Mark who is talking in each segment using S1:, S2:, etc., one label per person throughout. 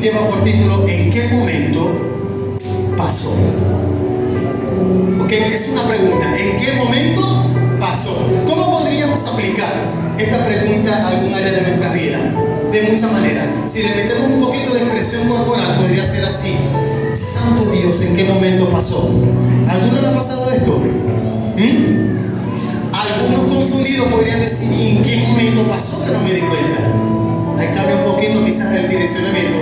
S1: lleva por título ¿En qué momento pasó? Ok, es una pregunta. ¿En qué momento pasó? ¿Cómo podríamos aplicar esta pregunta a algún área de nuestra vida? De muchas maneras. Si le metemos un poquito de expresión corporal, podría ser así: Santo Dios, ¿en qué momento pasó? ¿A alguno le ha pasado esto? Algunos confundidos podrían decir: ¿y en qué momento pasó que no me di cuenta? Ahí cambia un poquito quizás el direccionamiento,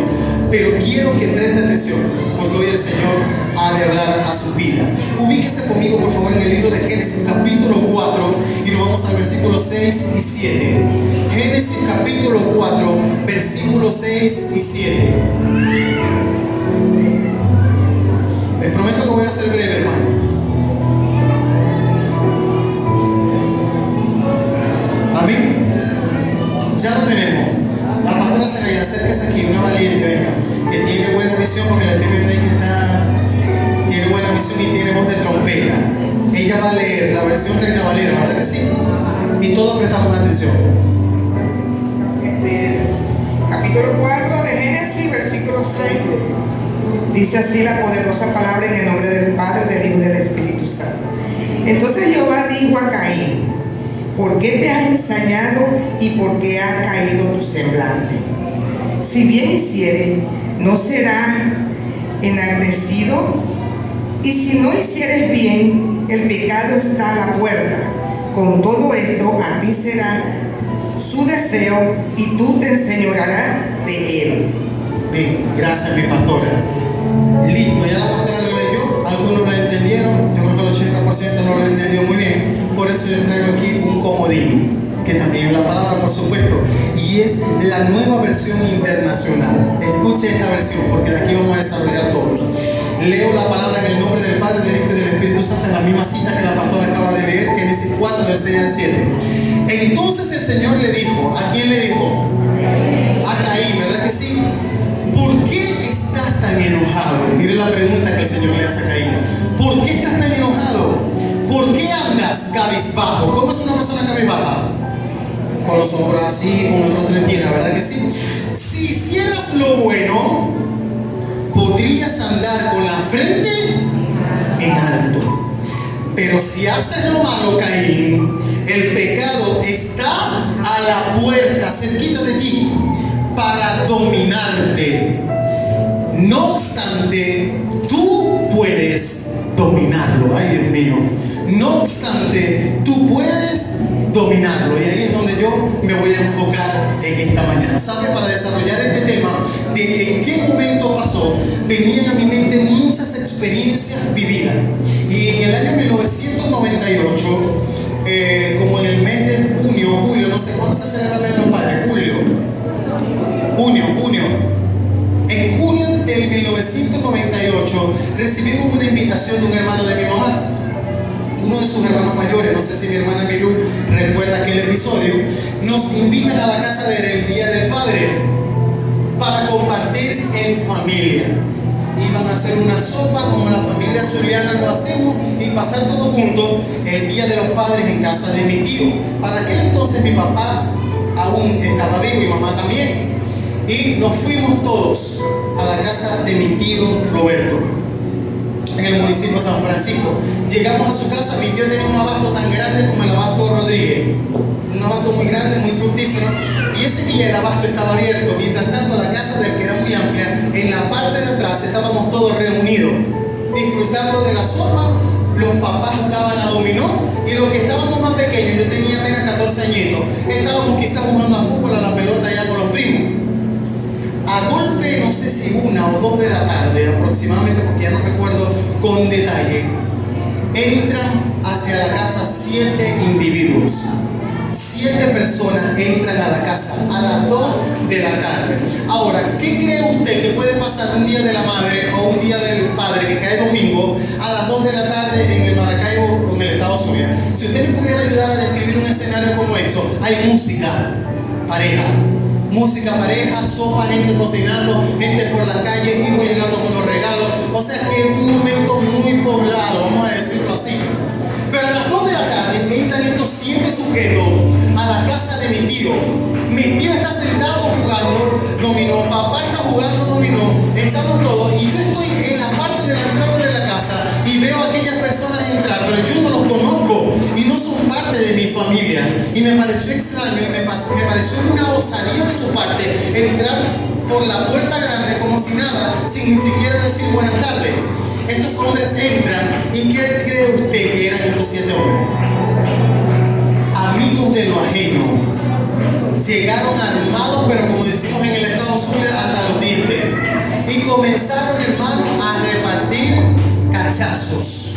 S1: pero quiero que preste atención, porque hoy el Señor ha de hablar a su vida. Ubíquese conmigo, por favor, en el libro de Génesis, capítulo 4, y nos vamos al versículo 6 y 7. Génesis, capítulo 4, versículos 6 y 7. Les prometo que voy a ser breve, hermano. Amén. Ya lo tenemos. La pastora Serena, acérquese aquí, una valiente, venga, que tiene buena visión, porque la estoy viendo ahí que tiene buena visión y tiene voz de trompeta. Ella va a leer la versión Reina Valera, ¿verdad que sí? Y todos prestamos atención.
S2: Capítulo 4 de Génesis, versículo 6. Dice así la poderosa palabra en el nombre del Padre, del Hijo y del Espíritu Santo. Entonces Jehová dijo a Caín: ¿por qué te has ensañado y por qué ha caído tu semblante? Si bien hicieres, ¿no será enaltecido? Y si no hicieres bien, el pecado está a la puerta. Con todo esto, a ti será su deseo y tú te enseñorearás de él.
S1: Bien, gracias, mi pastora. Listo, ya la pastora lo leyó, algunos lo entendieron, yo creo que el 80% no lo entendió muy bien. Por eso yo traigo aquí un comodín, que también es la palabra, por supuesto, y es la nueva versión internacional. Escuche esta versión, porque de aquí vamos a desarrollar todo. Leo la palabra en el nombre del Padre, del Hijo y del Espíritu Santo, en la misma cita que la pastora acaba de leer, Génesis 4, del 6 al 7. Entonces el Señor le dijo, ¿a quién le dijo? A Caín, ¿verdad que sí? ¿Por qué estás tan enojado? Mire la pregunta que el Señor le hace a Caín. ¿Por qué estás tan enojado? ¿Por qué andas cabizbajo? ¿Cómo es una persona cabizbaja? Con los hombros así, con el rostro en tierra, ¿verdad que sí? Si hicieras lo bueno, podrías andar con la frente en alto. Pero si haces lo malo, Caín, el pecado está a la puerta, cerquita de ti, para dominarte. No obstante, tú puedes dominarlo. Ay, Dios mío. No obstante, tú puedes dominarlo. Y ahí es donde yo me voy a enfocar en esta mañana. ¿Sabe? Para desarrollar este tema de en qué momento pasó, venían a mi mente muchas experiencias vividas. Y en el año 1998, como en el mes de julio, no sé cuándo se celebra el mes de los padres, junio. En junio del 1998 recibimos una invitación de un hermano de mi mamá, uno de sus hermanos mayores. No sé si mi hermana Milú recuerda aquel episodio. Nos invitan a la casa del Día del Padre para compartir en familia. Iban a hacer una sopa como la familia zuliana lo hacemos y pasar todos juntos el Día de los Padres en casa de mi tío. Para aquel entonces mi papá aún estaba vivo y mamá también. Y nos fuimos todos a la casa de mi tío Roberto, en el municipio de San Francisco. Llegamos a su casa, mi tío tenía un abasto tan grande como el abasto Rodríguez, un abasto muy grande, muy fructífero, y ese día el abasto estaba abierto. Mientras tanto, la casa del que era muy amplia, en la parte de atrás estábamos todos reunidos, disfrutando de la sopa. Los papás jugaban a dominó y los que estábamos más pequeños, yo tenía apenas 14 añitos, estábamos quizás jugando a fútbol, a la pelota allá con los primos. A golpe, no sé si 1 o 2 de la tarde aproximadamente, porque ya no recuerdo con detalle, entran hacia la casa 7 individuos. 7 personas entran a la casa a las 2 de la tarde. Ahora, ¿qué cree usted que puede pasar un día de la madre o un día del padre que cae domingo a las 2 de la tarde en el Maracaibo o en el estado Zulia? Si usted me pudiera ayudar a describir un escenario como eso, hay música, pareja, sopa, gente cocinando, gente por la calle, hijos llegando con los regalos. O sea que es un momento muy poblado, vamos a decirlo así. Pero a las 2 de la tarde entran estos 7 sujetos a la casa de mi tío. Mi tío está sentado jugando dominó, papá está jugando dominó Y me pareció extraño y me pareció una osadía de su parte entrar por la puerta grande como si nada, sin ni siquiera decir buenas tardes. Estos hombres entran y ¿qué cree usted que eran estos 7 hombres? Amigos de lo ajeno. Llegaron armados, pero como decimos en el estado Zulia, hasta los dientes. Y comenzaron, hermanos, a repartir cachazos.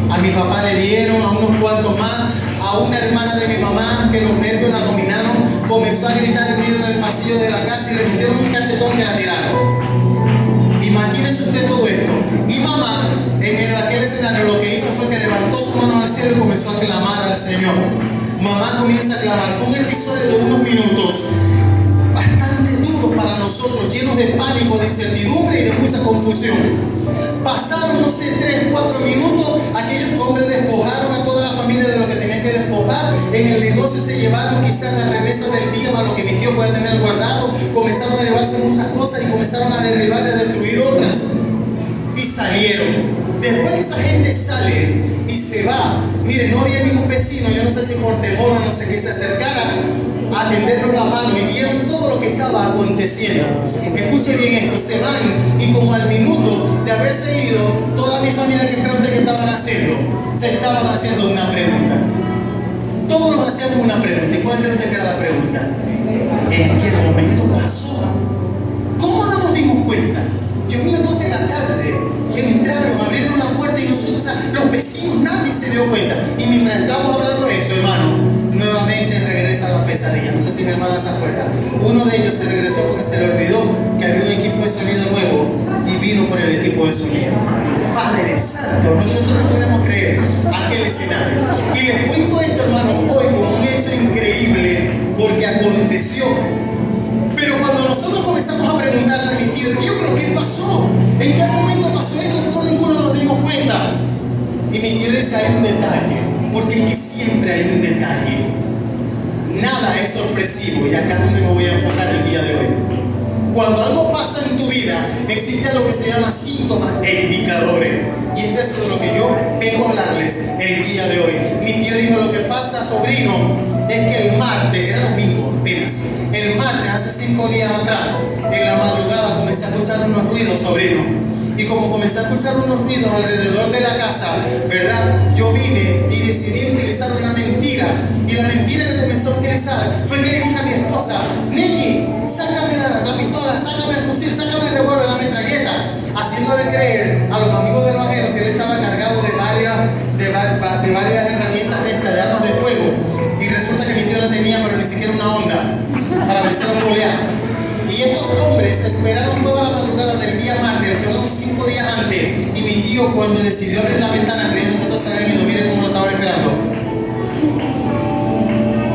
S1: A mi papá le dieron, a unos cuantos más, a una hermana de mi mamá que los nervios la dominaron, comenzó a gritar en medio del pasillo de la casa y le metieron un cachetón que la tiraron. Imagínese usted todo esto. Y mamá, en medio de aquel escenario, lo que hizo fue que levantó su mano al cielo y comenzó a clamar al Señor. Mamá comienza a clamar. Fue un episodio de unos minutos bastante duro para nosotros, llenos de pánico, de incertidumbre y de mucha confusión. Pasaron, no sé, 3, 4 minutos, aquellos hombres despojaron a toda la familia de lo que tenían que despojar. En el negocio se llevaron quizás las remesas del día, más lo que mi tío puede tener guardado. Comenzaron a llevarse muchas cosas y comenzaron a derribar y a destruir otras. Y salieron. Después que esa gente sale y se va, mire, no había ningún vecino, yo no sé si por temor o no sé qué, se acercara a tendernos la mano y vieron todo lo que estaba aconteciendo. Escuche bien esto, se van y como al minuto de haberse ido, toda mi familia, que creo que estaban haciendo, se estaban haciendo una pregunta. Todos nos hacíamos una pregunta. ¿Y cuál creo que era la pregunta? ¿En qué momento pasó? ¿Cómo no nos dimos cuenta? Dios mío, 2 de la tarde, entraron, abrieron la puerta y nosotros, o sea, los vecinos, nadie se dio cuenta. Y mientras estábamos hablando de eso, hermano, nuevamente regresa la pesadilla. No sé si mi hermana se acuerda. Uno de ellos se regresó porque se le olvidó que había un equipo de sonido nuevo y vino por el equipo de sonido. Padre Santo, nosotros no podemos creer aquel escenario. Y les cuento esto, hermano, hoy como un hecho increíble porque aconteció. Pero cuando nosotros comenzamos a preguntarle a mi tío, ¿pero qué pasó? ¿En qué momento pasó esto? ¿Cómo ninguno nos dimos cuenta? Y mi tío dice, hay un detalle, porque es que siempre hay un detalle. Nada es sorpresivo y acá es donde me voy a enfocar el día de hoy. Cuando algo pasa en tu vida, existe lo que se llama síntomas e indicadores. Y es de eso de lo que yo vengo a hablarles el día de hoy. Mi tío dijo, lo que pasa, sobrino, es que el martes, era domingo apenas, el martes, hace 5 días atrás, en la madrugada comencé a escuchar unos ruidos, sobrino. Y como comencé a escuchar unos ruidos alrededor de la casa, ¿verdad? Yo vine y decidí utilizar una mentira. Y la mentira que comencé a utilizar fue que le dije a mi esposa, Nelly, sácame la pistola, sácame el fusil, sácame el revólver, la metralleta, haciéndole creer a los amigos de los ajenos que él estaba cargado de varias herramientas de armas de fuego. Y resulta que mi tío la tenía, pero ni siquiera una onda para vencer a un Goliat. Y estos hombres esperaron toda la madrugada del día martes, que hablamos 5 días antes. Y mi tío, cuando decidió abrir la ventana, creyendo que todos se habían ido, miren cómo lo estaba esperando.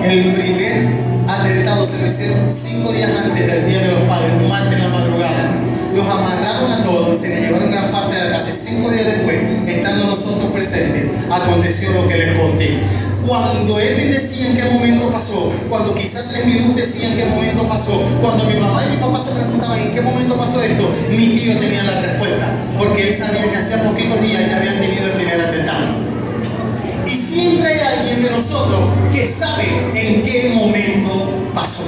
S1: El primer atentado se lo hicieron 5 días antes del Día de los Padres, un martes en la madrugada. Los amarraron a todos, se les llevaron gran parte de la casa. 5 días después, estando nosotros presentes, aconteció lo que les conté. Cuando él me decía en qué momento pasó, cuando quizás en mi luz decía en qué momento pasó, cuando mi mamá y mi papá se preguntaban en qué momento pasó esto, mi tío tenía la respuesta, porque él sabía que hacía poquitos días ya habían tenido el primer atentado. Y siempre hay alguien de nosotros que sabe en qué momento pasó.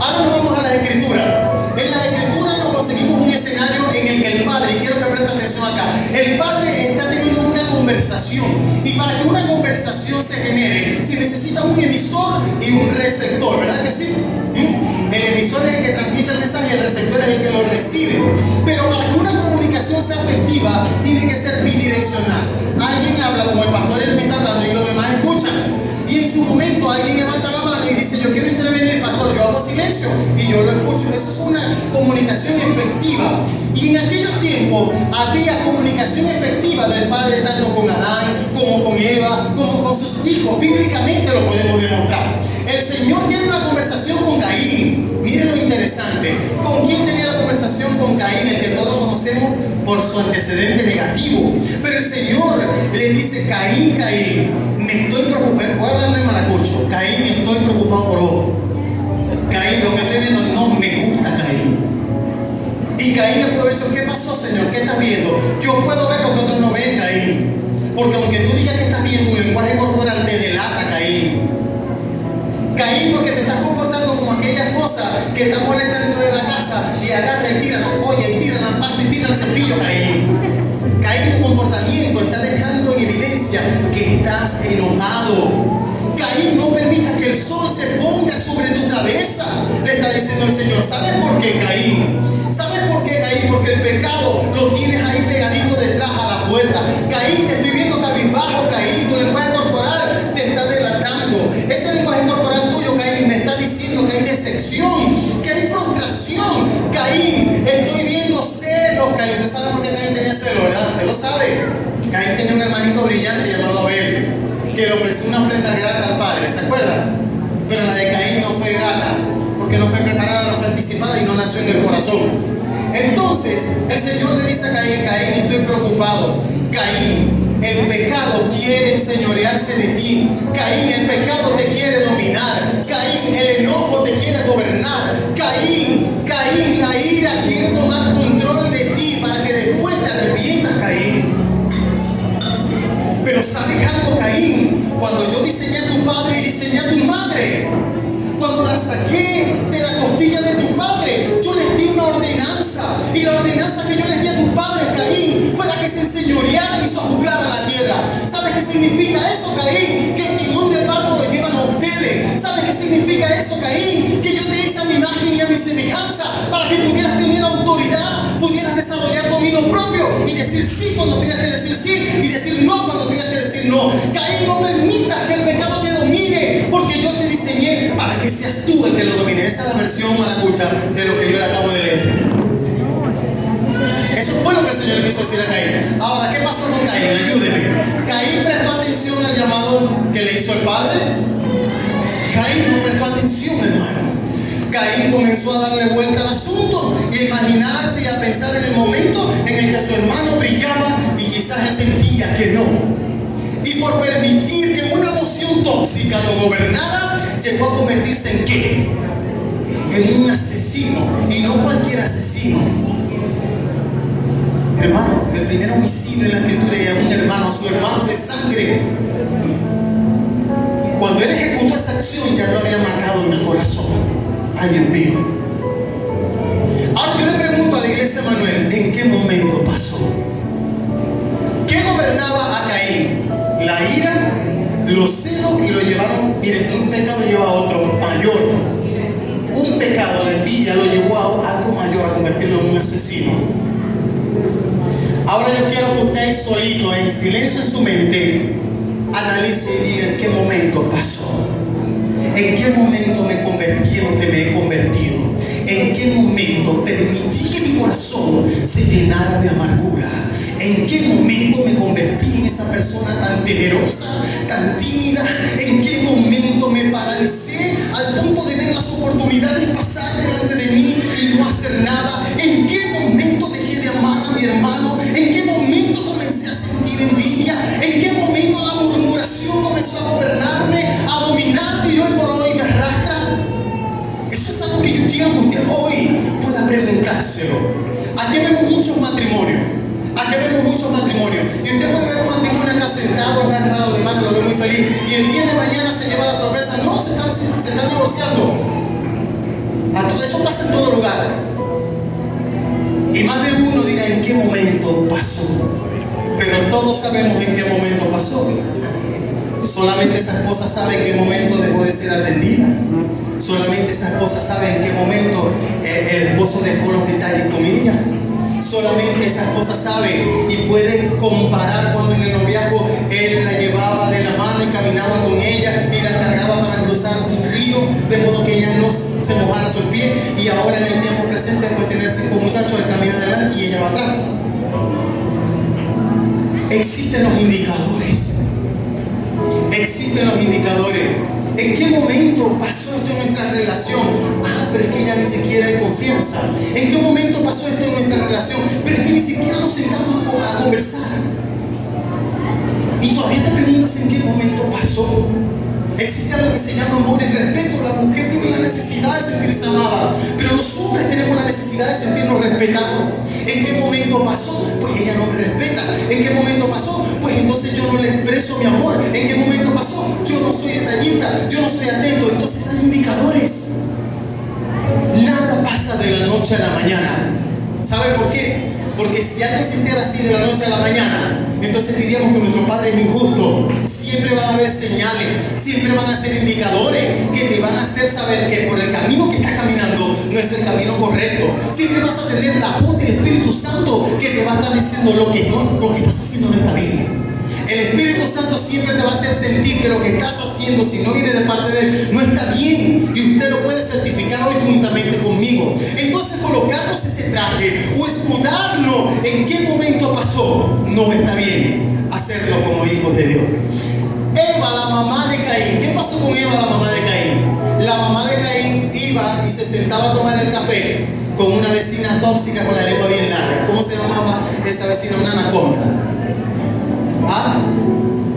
S1: Ahora nos vamos a la Escritura. En la Escritura nos conseguimos un escenario en el que el Padre, y quiero que presten atención acá, el Padre está teniendo una conversación. Y para que una conversación se genere, se necesita un emisor y un receptor, ¿verdad que sí? El emisor es el que transmite el mensaje, el receptor es el que lo recibe. Pero para que una comunicación sea efectiva, tiene que ser bidireccional. Alguien habla como el pastor me está hablando y los demás escuchan. Y en su momento alguien levanta la mano y dice, yo quiero intervenir, pastor, yo hago silencio y yo lo escucho. Eso es una comunicación efectiva. Y en aquellos tiempos había comunicación efectiva del Padre tanto con Adán, como con Eva, como con sus hijos. Bíblicamente lo podemos demostrar. El Señor tiene una conversación con Caín. Miren lo interesante. ¿Con quién tenía la conversación? Con Caín, el que todos conocemos por su antecedente negativo. Pero el Señor le dice, Caín, Caín, me estoy preocupado. Voy a hablarle maracucho. Caín, me estoy preocupado por vos. Caín, lo que estoy viendo no me gusta, Caín. Y Caín le pudo haber dicho, ¿qué pasó, Señor? ¿Qué estás viendo? Yo puedo ver lo que otros no ven, Caín. Porque aunque tú digas que estás viendo, tu lenguaje corporal te delata, Caín. Caín, porque te estás comportando como aquella esposa que está molesta dentro de la casa y agarra y tira la olla y tira el vaso y tira el cepillo. Caín. Caín, tu comportamiento está dejando en evidencia que estás enojado. Caín, no permitas que el sol se ponga sobre tu cabeza, le está diciendo el Señor. ¿Sabes por qué, Caín? ¿Sabes por qué, Caín? Porque el pecado lo tienes ahí pegadito detrás a la puerta. Caín, te estoy viendo cabizbajo. Caín, tu lenguaje corporal te está delatando. Ese lenguaje corporal tuyo, Caín, me está diciendo que hay decepción, que hay frustración. Caín, estoy viendo celos. Caín, ¿usted sabe por qué Caín tenía celos, verdad? ¿Usted lo sabe? Caín tenía un hermanito brillante llamado Abel, que le ofreció una ofrenda grata al Padre, ¿se acuerdan? Pero la de Caín no fue grata, porque no fue preparada, no fue anticipada y no nació en el corazón. Entonces, el Señor le dice a Caín: Caín, estoy preocupado. Caín, el pecado quiere enseñorearse de ti. Caín, el pecado te quiere dominar. Caín, el enojo te quiere gobernar. Caín, la ira quiere tomar control de ti para que después te arrepientas, Caín. Pero ¿sabes algo, Caín? Cuando yo diseñé a tu padre y diseñé a tu madre, cuando la saqué de la costilla de tu padre, yo les di una ordenanza. Y la ordenanza que yo les di a tus padres, Caín, fue la que se enseñorearan y sojuzgaran la tierra. ¿Sabes qué significa eso, Caín? Que el timón del barco lo llevan a ustedes. ¿Sabes qué significa eso, Caín? Que yo te hice a mi imagen y a mi semejanza para que pudieras tener autoridad, pudieras desarrollar dominio propio y decir sí cuando tengas que decir sí y decir no cuando tengas que decir no. Caín, no permitas que el pecado te domine, porque yo te diseñé para que seas tú el que lo domine. Esa es la versión maracucha de lo que yo le acabo de leer. Eso fue lo que el Señor le quiso decir a Caín. Ahora, ¿qué pasó con Caín? Ayúdeme. ¿Caín prestó atención al llamado que le hizo el Padre? Caín no prestó atención, hermano. Caín comenzó a darle vuelta al asunto y a imaginarse y a pensar en el momento en el que su hermano brillaba y quizás él sentía que no. Y por permitir que una emoción tóxica lo gobernara, llegó a convertirse ¿en qué? En un asesino, y no cualquier asesino. Hermano, el primer homicidio en la escritura era un hermano, su hermano de sangre. Cuando él ejecutó esa acción, ya lo había marcado en el corazón. Ay, Dios mío. Ahora yo le pregunto a la iglesia Manuel, ¿en qué momento pasó? ¿Qué gobernaba a Caín? La ira, los celos, y lo llevaron, miren, un pecado lleva a otro mayor. Un pecado, la envidia, lo llevó a algo mayor, a convertirlo en un asesino. Ahora yo quiero que usted solito, en silencio en su mente, analice y diga en qué momento pasó. ¿En qué momento me convertí en lo que me he convertido? ¿En qué momento permití que mi corazón se llenara de amargura? ¿En qué momento me convertí en esa persona tan temerosa, tan tímida? ¿En qué momento me paralicé al punto de ver las oportunidades pasar delante de mí y no hacer nada? ¿En qué momento dejé de amar a mi hermano? ¿En qué momento comencé a sentir envidia? ¿En qué momento la murmuración comenzó a gobernarme, a dominarme y hoy por hoy me arrastra? Eso es algo que yo quiero que usted hoy pueda preguntárselo. Aquí vemos muchos matrimonios. Aquí vemos muchos matrimonios. Y usted puede ver un matrimonio acá sentado, acá agarrado de mano, lo ve muy feliz. Y el día de mañana se lleva la sorpresa. No, se están divorciando. Eso pasa en todo lugar. Y más de uno dirá en qué momento pasó. Pero todos sabemos en qué momento pasó. Solamente esa esposa sabe en qué momento dejó de ser atendida. Solamente esa esposa sabe en qué momento el esposo dejó los detalles con ella. Solamente esa esposa sabe y puede comparar cuando en el noviazgo él la llevaba de la mano y caminaba con ella y la cargaba para cruzar un río, de modo que ella no se mojara sus pies, y ahora en el tiempo presente puede tener 5 muchachos, el camino adelante y ella va atrás. Existen los indicadores. Existen los indicadores. ¿En qué momento pasó esto en nuestra relación? Pero es que ya ni siquiera hay confianza. ¿En qué momento pasó esto en nuestra relación? Pero es que ni siquiera nos sentamos a conversar. Y todavía te preguntas en qué momento pasó. Existe algo que se llama amor y respeto. La mujer tiene la necesidad de sentirse amada, pero los hombres tenemos la necesidad de sentirnos respetados. ¿En qué momento pasó? Pues ella no me respeta. ¿En qué momento pasó? Pues entonces yo no le expreso mi amor. ¿En qué momento pasó? Yo no soy detallista, yo no soy atento. Entonces noche a la mañana. ¿Sabe por qué? Porque si algo existiera así de la noche a la mañana, entonces diríamos que nuestro Padre es injusto. Siempre van a haber señales, siempre van a ser indicadores que te van a hacer saber que por el camino que estás caminando no es el camino correcto. Siempre vas a tener la voz del Espíritu Santo que te va a estar diciendo lo que estás haciendo no está bien. El Espíritu Santo siempre te va a hacer sentir que lo que estás haciendo, si no viene de parte de Él, no está bien. Y usted lo puede certificar hoy juntamente conmigo. Entonces, colocarnos ese traje o escudarlo en qué momento pasó, no está bien hacerlo como hijos de Dios. Eva, la mamá de Caín. ¿Qué pasó con Eva, la mamá de Caín? La mamá de Caín iba y se sentaba a tomar el café con una vecina tóxica con la lengua bien larga. ¿Cómo se llamaba esa vecina? Una anaconda. ¿Ah?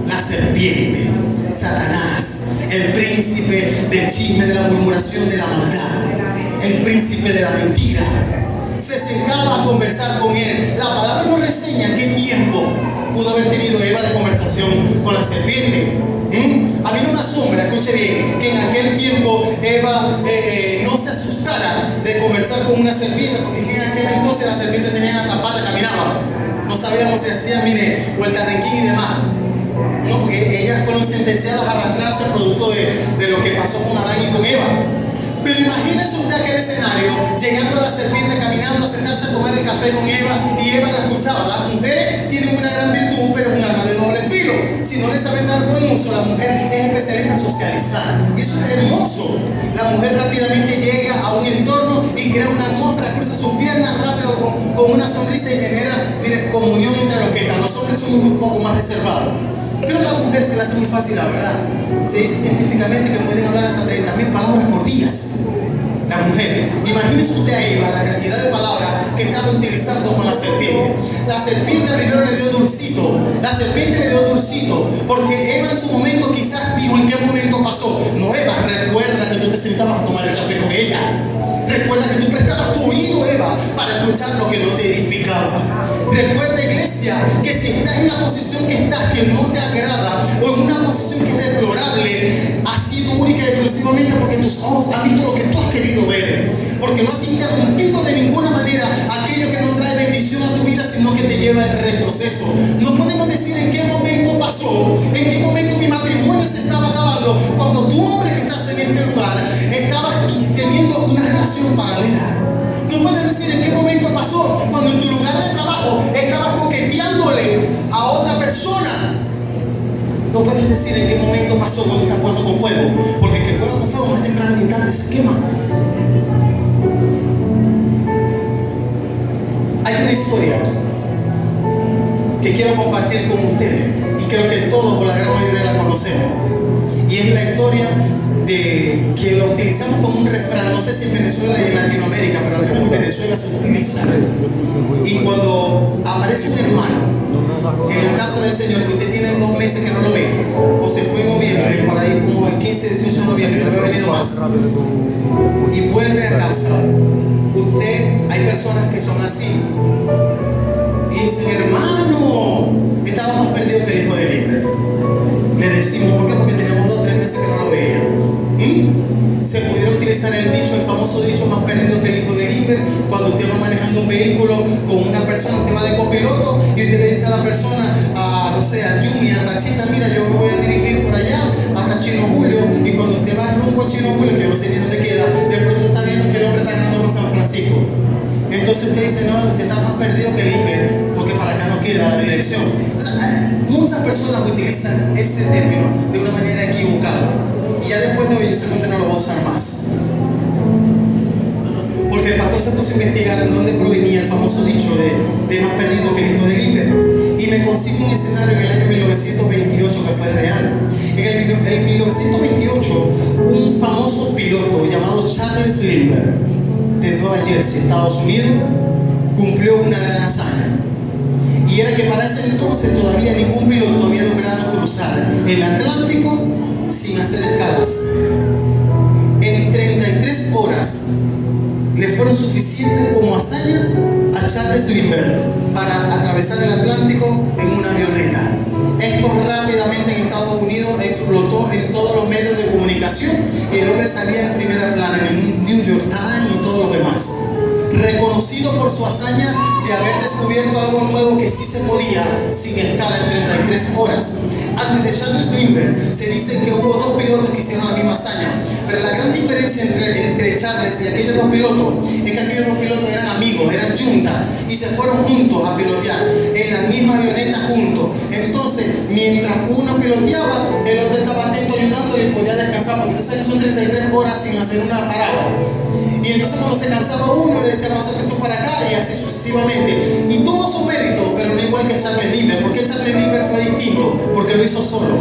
S1: La serpiente, Satanás, el príncipe del chisme, de la murmuración, de la maldad, el príncipe de la mentira. Se sentaba a conversar con él. La palabra nos reseña qué tiempo pudo haber tenido Eva de conversación con la serpiente. A mí no me asombra, escuche bien, que en aquel tiempo Eva no se asustara de conversar con una serpiente, porque en aquel entonces la serpiente tenía la pata, caminaba. No sabíamos si hacían, mire, o el tarrequín y demás. No, porque ellas fueron sentenciadas a arrastrarse producto de lo que pasó con Adán y con Eva. Pero imagínese usted aquel escenario, llegando a la serpiente caminando a sentarse a tomar el café con Eva y Eva la escuchaba. Las mujeres tienen una gran virtud, pero es un arma de doble filo. Si no le saben dar buen uso, la mujer es especialista en socializar. Y eso es hermoso. La mujer rápidamente llega a un entorno y crea una atmósfera, cruza sus piernas rápido con una sonrisa y genera, mire, comunión entre los que están. Los hombres son un poco más reservados. Pero a la mujer se le hace muy fácil hablar. Se dice científicamente que pueden hablar hasta 30.000 palabras por día. La mujer, imagínese usted a Eva la cantidad de palabras que estaba utilizando con la serpiente. La serpiente primero le dio dulcito. La serpiente le dio dulcito. Porque Eva en su momento quizás dijo en qué momento pasó. No, Eva, recuerda que tú te sentabas a tomar el café con ella. Recuerda que tú prestabas tu oído, Eva, para escuchar lo que no te edificaba. Recuerda, iglesia, que si estás en la posición que estás, que no te agrada, o en una posición que es deplorable, ha sido única y exclusivamente porque tus ojos han visto lo que tú has querido ver. Porque no has interrumpido de ninguna manera aquello que no trae bendición a tu vida, sino que te lleva al retroceso. No podemos decir en qué momento pasó, en qué momento mi matrimonio se estaba acabando, cuando tú, hombre que estás en este lugar, estabas teniendo una relación paralela. No puedes decir en qué momento pasó, cuando en tu lugar de trabajo estabas coqueteándole a otra persona. No puedes decir en qué momento pasó cuando estás jugando con fuego, porque el que juega con fuego más temprano que tarde se quema. Hay una historia que quiero compartir con ustedes y creo que todos, por la gran mayoría, la conocemos. Y es la historia de que lo utilizamos como un refrán, no sé si en Venezuela y en Latinoamérica, pero al menos en Venezuela se utiliza. Y cuando aparece un hermano en la casa del Señor, que usted tiene 2 meses que no lo ve, o se fue en noviembre, por ahí como el 15, 18 de noviembre, no había venido más, y vuelve a casa, hay personas que son así, y dicen, hermano, estábamos perdidos que el hijo de Libre. Le decimos, ¿por qué? Porque teníamos 2 o 3 meses que no lo veíamos. Se pudiera utilizar el famoso dicho, más perdido que el hijo de Libre, cuando usted va manejando un vehículo con una persona, usted va de copiloto y usted le dice a la persona, no sé, al Yumi, al taxista, mira, yo me voy a dirigir por allá hasta Chino Julio, y cuando usted va rumbo a Chino Julio, que no sé ni dónde queda, de pronto está viendo que el hombre está ganando por San Francisco. Entonces usted dice, no, usted está más perdido que el Libre, porque para acá no queda la dirección. O sea, muchas personas utilizan ese término de una manera equivocada, y ya después de hoy yo seguramente no lo voy a usar más. Porque el pastor se puso a investigar de dónde provenía el famoso dicho de más perdido que el hijo de Libre. Y me consigo un escenario en el año 1928 que fue real. En 1928, un famoso piloto llamado Charles Lindbergh, de Nueva Jersey, Estados Unidos, cumplió una gran hazaña. Y era que para ese entonces todavía ningún piloto había logrado cruzar el Atlántico sin hacer escalas. En 33 horas le fueron suficientes como hazaña a Charles Lindbergh para atravesar el Atlántico en una avioneta. Esto rápidamente en Estados Unidos explotó en todos los medios de comunicación y el hombre salía en primera plana, en el New York Times y todos los demás. reconocido por su hazaña de haber descubierto algo nuevo que sí se podía sin escala en 33 horas. Antes de Charles Lindbergh se dice que hubo dos pilotos que hicieron la misma hazaña, pero la gran diferencia entre Charles y aquellos dos pilotos es que aquellos dos pilotos eran amigos, eran juntas y se fueron juntos a pilotear en la misma avioneta juntos. Entonces, mientras uno piloteaba, el otro estaba atento ayudándole y podía descansar, porque tú sabes que son 33 horas sin hacer una parada. Y entonces cuando se cansaba uno, le decía, pásate tú para acá, y así sucesivamente. Y tuvo su mérito, pero no igual que Charles Lindbergh. ¿Por qué Charles Lindbergh fue distinto? Porque lo hizo solo.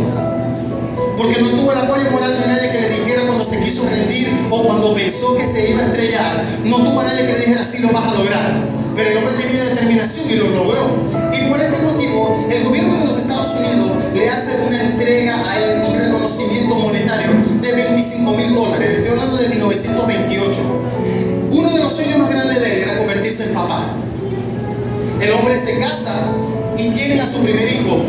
S1: Porque no tuvo el apoyo moral de nadie que le dijera cuando se quiso rendir o cuando pensó que se iba a estrellar. No tuvo a nadie que le dijera, sí lo vas a lograr. Pero el hombre tenía determinación y lo logró. Y por este motivo, el gobierno de los Estados Unidos le hace una entrega a él, un reconocimiento monetario de $25,000. Le estoy hablando de 1928. Uno de los sueños más grandes de él era convertirse en papá. El hombre se casa y tiene a su primer hijo.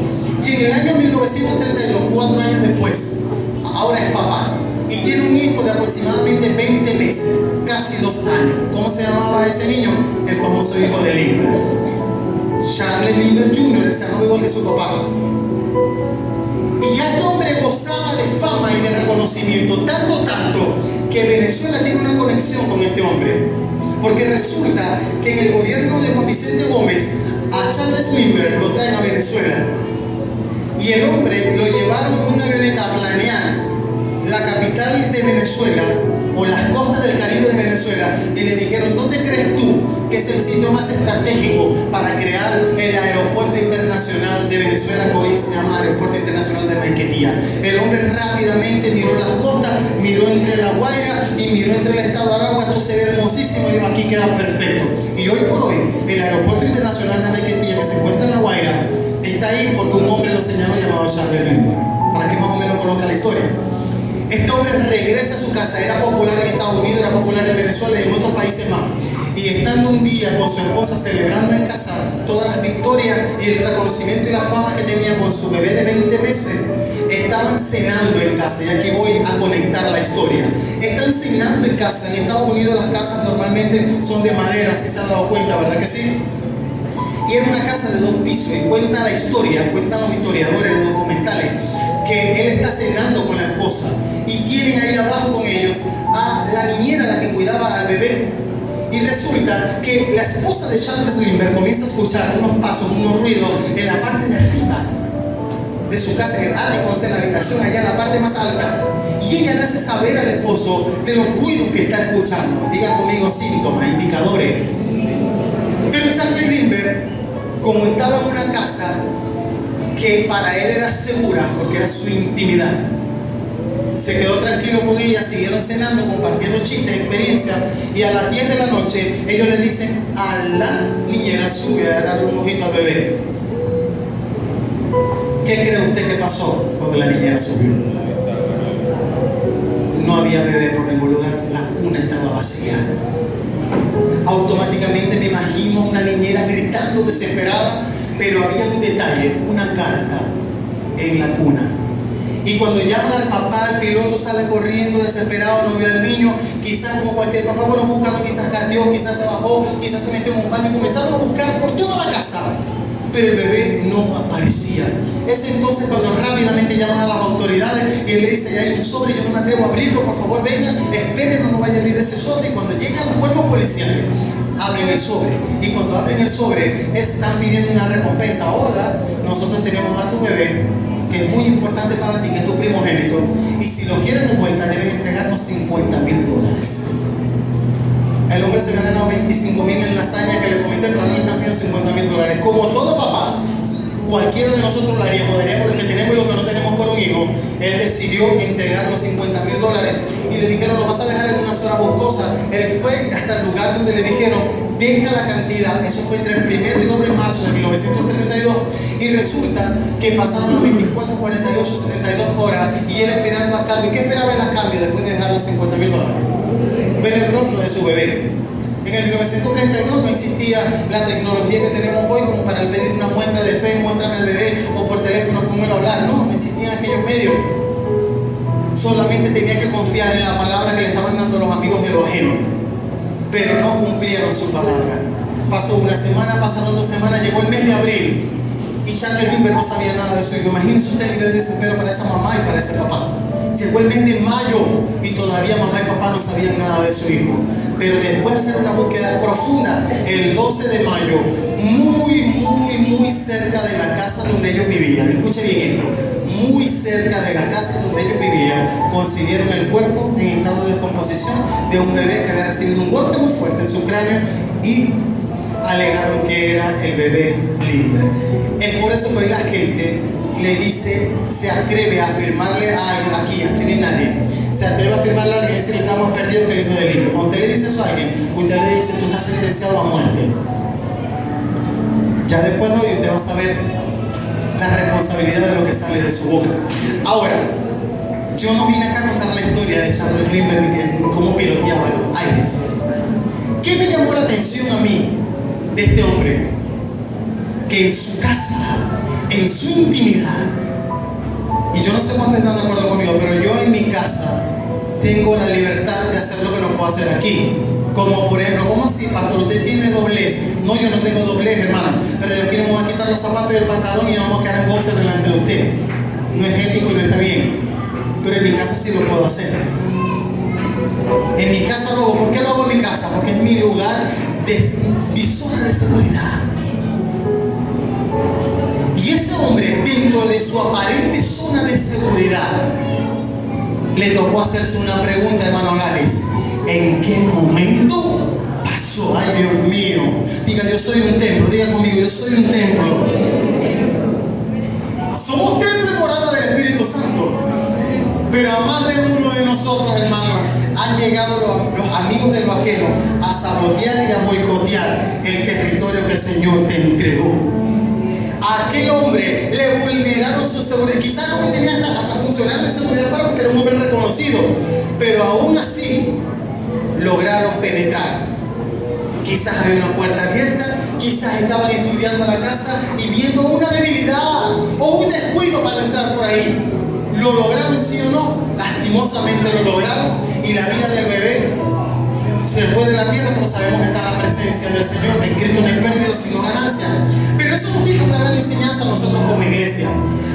S1: Y en el año 1932, 4 años después, ahora es papá. Y tiene un hijo de aproximadamente 20 meses, casi 2 años. ¿Cómo se llamaba ese niño? El famoso hijo de Lindbergh. Charles Lindbergh Jr., se llamaba igual que su papá. Y ya este hombre gozaba de fama y de reconocimiento, tanto que Venezuela tiene una conexión con este hombre. Porque resulta que en el gobierno de Juan Vicente Gómez, a Charles Lindbergh lo traen a Venezuela. Y el hombre lo llevaron en una avioneta a planear la capital de Venezuela o las costas del Caribe de Venezuela, y le dijeron, ¿dónde crees tú que es el sitio más estratégico para crear el aeropuerto internacional de Venezuela, que hoy se llama Aeropuerto Internacional de Maiquetía? El hombre rápidamente miró las costas, miró entre La Guaira y miró entre el estado de Aragua. Esto se ve hermosísimo y dijo, aquí queda perfecto. Y hoy por hoy el Aeropuerto Internacional de Maiquetía, que se encuentra en La Guaira, está ahí porque un hombre lo señaló llamado Charles Lindbergh, para que más o menos conozca la historia. Este hombre regresa a su casa, era popular en Estados Unidos, era popular en Venezuela y en otros países más. Y estando un día con su esposa celebrando en casa todas las victorias y el reconocimiento y la fama que tenía con su bebé de 20 meses, estaban cenando en casa. Y aquí voy a conectar la historia. Están cenando en casa. En Estados Unidos las casas normalmente son de madera, si se han dado cuenta, ¿verdad que sí? Y era una casa de 2 pisos, y cuenta la historia, cuentan los historiadores, los documentales, que él está cenando con la esposa y tienen ahí abajo con ellos a la niñera, la que cuidaba al bebé. Y resulta que la esposa de Charles Lindbergh comienza a escuchar unos pasos, unos ruidos en la parte de arriba de su casa, en el ático, en la habitación, allá en la parte más alta. Y ella le hace saber al esposo de los ruidos que está escuchando. Diga conmigo síntomas, indicadores. Pero Charles Lindbergh, como estaba en una casa que para él era segura, porque era su intimidad, se quedó tranquilo con ella, siguieron cenando, compartiendo chistes, experiencias, y a las 10 de la noche ellos le dicen a la niñera, sube a darle un ojito al bebé. ¿Qué cree usted que pasó cuando la niñera subió? No había bebé por ningún lugar, la cuna estaba vacía. Automáticamente me imagino una niñera gritando desesperada, pero había un detalle, una carta en la cuna. Y cuando llaman al papá, el piloto sale corriendo desesperado, no vio al niño, quizás como cualquier papá, bueno, buscando, quizás cardió, quizás se bajó, quizás se metió en un baño, y comenzaron a buscar por toda la casa, pero el bebé no aparecía. Es entonces cuando rápidamente llaman a las autoridades y él le dice, ya hay un sobre, yo no me atrevo a abrirlo, por favor vengan, esperen, no vaya a abrir ese sobre. Y cuando llegan los cuerpos policiales, abren el sobre, y cuando abren el sobre están pidiendo una recompensa. Hola, nosotros tenemos a tu bebé, que es muy importante para ti, que es tu primogénito, y si lo quieres de vuelta deben entregarnos $50,000. El hombre se había ganado 25,000 en la hazaña que le comenté, pero no están pidiendo $50,000. Como todo papá, cualquiera de nosotros lo haríamos, daríamos lo que tenemos y lo que no tenemos por un hijo. Él decidió entregar los $50,000 y le dijeron, lo vas a dejar en una zona boscosa. Él fue hasta el lugar donde le dijeron, deja la cantidad. Eso fue entre el 1 y 2 de marzo de 1932, y resulta que pasaron las 24, 48, 72 horas y él esperando a cambio. ¿Qué esperaba él a cambio después de dejar los $50,000? Ver el rostro de su bebé. En el 1932 no existía la tecnología que tenemos hoy como para pedir una muestra de fe, muéstrame al bebé, o por teléfono con él hablar. No existían aquellos medios. Solamente tenía que confiar en la palabra que le estaban dando los amigos de lo ajeno. pero no cumplieron su palabra. Pasó una semana, pasaron 2 semanas, llegó el mes de abril y Chandler Bimber no sabía nada de su hijo. Imagínense usted el nivel de desespero para esa mamá y para ese papá. Llegó el mes de mayo y todavía mamá y papá no sabían nada de su hijo. Pero después de hacer una búsqueda profunda, el 12 de mayo, muy cerca de la casa donde ellos vivían, escuche bien esto, muy cerca de la casa donde ellos vivían, consiguieron el cuerpo en estado de descomposición de un bebé que había recibido un golpe muy fuerte en su cráneo y alegaron que era el bebé Lindbergh. Es por eso que hoy la gente le dice, se atreve a afirmarle a alguien, aquí no hay nadie, se atreve a afirmarle a alguien y decirle, estamos perdidos que el hijo de Lindbergh. Cuando usted le dice eso a alguien, usted le dice, tú estás sentenciado a muerte. Ya después de hoy usted va a saber la responsabilidad de lo que sale de su boca. Ahora, yo no vine acá a contar la historia de Chandler Lindbergh y cómo piloteaba los aires. ¿Qué me llamó la atención a mí de este hombre? Que en su casa, en su intimidad, y yo no sé cuántos están de acuerdo conmigo, pero yo en mi casa tengo la libertad de hacer lo que no puedo hacer aquí. Como por ejemplo, ¿cómo así, pastor? ¿Usted tiene doblez? No, yo no tengo doblez, hermana, pero yo quiero, me voy a quitar los zapatos y el pantalón y nos vamos a quedar en boxer delante de usted. No es ético y no está bien, pero en mi casa sí lo puedo hacer. En mi casa lo hago. ¿Por qué lo hago en mi casa? Porque es mi lugar mi zona de seguridad. Y ese hombre, dentro de su aparente zona de seguridad, le tocó hacerse una pregunta, hermano Gales. ¿En qué momento pasó? Ay, Dios mío. Diga, yo soy un templo. Diga conmigo, yo soy un templo. Somos templo y morada del Espíritu Santo. Pero a más de uno de nosotros, hermanos, han llegado los amigos del vaquero a sabotear y a boicotear el territorio que el Señor te entregó. A aquel hombre le vulneraron su seguridad. Quizás no tenía hasta funcionarios de seguridad para porque era un hombre reconocido, pero aún así lograron penetrar. Quizás había una puerta abierta, quizás estaban estudiando la casa y viendo una debilidad o un descuido para entrar por ahí. ¿Lo lograron, sí o no? Lastimosamente lo lograron y la vida del bebé se fue de la tierra, pero sabemos que está la presencia del Señor. Escrito no hay pérdida sino ganancia. Pero eso nos deja una gran enseñanza a nosotros como iglesia.